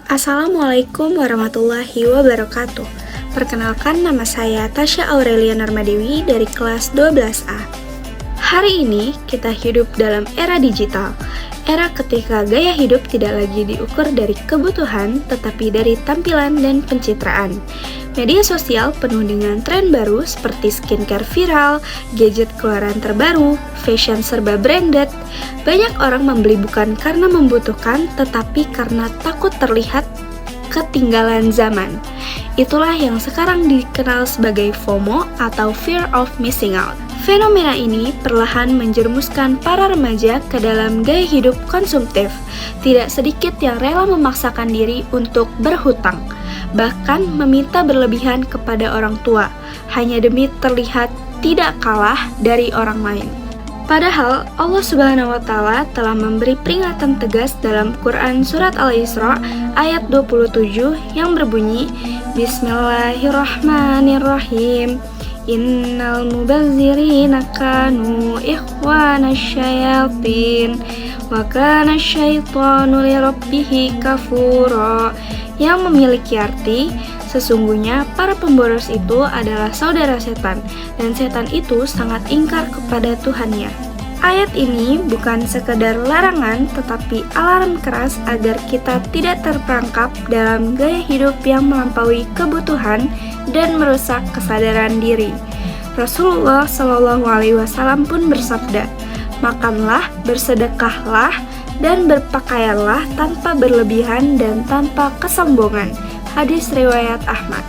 Assalamualaikum warahmatullahi wabarakatuh. Perkenalkan, nama saya Tasya Aurelia Narmadewi dari kelas 12A. Hari ini kita hidup dalam era digital, era ketika gaya hidup tidak lagi diukur dari kebutuhan, tetapi dari tampilan dan pencitraan. Media sosial penuh dengan tren baru seperti skincare viral, gadget keluaran terbaru, fashion serba branded. Banyak orang membeli bukan karena membutuhkan, tetapi karena takut terlihat ketinggalan zaman. Itulah yang sekarang dikenal sebagai FOMO atau Fear of Missing Out. Fenomena ini perlahan menjerumuskan para remaja ke dalam gaya hidup konsumtif. Tidak sedikit yang rela memaksakan diri untuk berhutang, bahkan meminta berlebihan kepada orang tua, hanya demi terlihat tidak kalah dari orang lain. Padahal Allah Subhanahu wa Ta'ala telah memberi peringatan tegas dalam Quran Surat Al-Isra ayat 27 yang berbunyi, Bismillahirrahmanirrahim, Innal mubazzirina kanu ikhwana syayatin wa kana syaitanu lirabbihi kafura, yang memiliki arti, sesungguhnya para pemboros itu adalah saudara setan, dan setan itu sangat ingkar kepada Tuhannya. Ayat ini bukan sekedar larangan, tetapi alarm keras agar kita tidak terperangkap dalam gaya hidup yang melampaui kebutuhan dan merusak kesadaran diri. Rasulullah SAW pun bersabda, makanlah, bersedekahlah, dan berpakaianlah tanpa berlebihan dan tanpa kesombongan. Hadis riwayat Ahmad.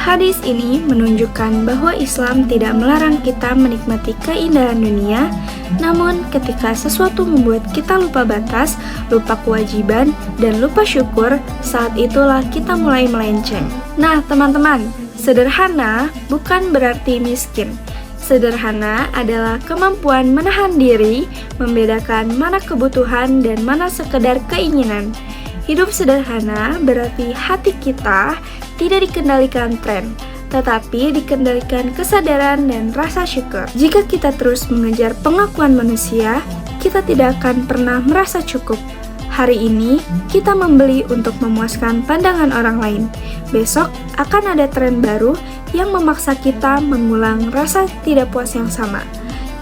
Hadis ini menunjukkan bahwa Islam tidak melarang kita menikmati keindahan dunia, namun ketika sesuatu membuat kita lupa batas, lupa kewajiban, dan lupa syukur, saat itulah kita mulai melenceng. Nah teman-teman, sederhana bukan berarti miskin. Sederhana adalah kemampuan menahan diri, membedakan mana kebutuhan dan mana sekedar keinginan. Hidup sederhana berarti hati kita tidak dikendalikan tren, tetapi dikendalikan kesadaran dan rasa syukur. Jika kita terus mengejar pengakuan manusia, kita tidak akan pernah merasa cukup. Hari ini kita membeli untuk memuaskan pandangan orang lain. Besok akan ada tren baru yang memaksa kita mengulang rasa tidak puas yang sama.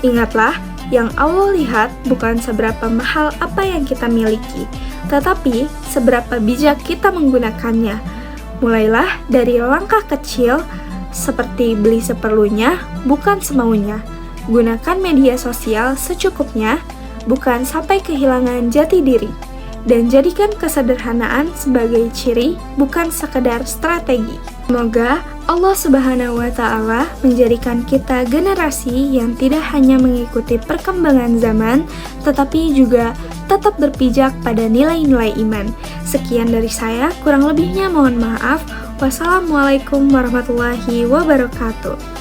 Ingatlah, yang Allah lihat bukan seberapa mahal apa yang kita miliki, tetapi seberapa bijak kita menggunakannya. Mulailah dari langkah kecil seperti beli seperlunya, bukan semaunya. Gunakan media sosial secukupnya, bukan sampai kehilangan jati diri. Dan jadikan kesederhanaan sebagai ciri, bukan sekedar strategi. Semoga Allah Subhanahu wa Ta'ala menjadikan kita generasi yang tidak hanya mengikuti perkembangan zaman, tetapi juga tetap berpijak pada nilai-nilai iman. Sekian dari saya, kurang lebihnya mohon maaf. Wassalamualaikum warahmatullahi wabarakatuh.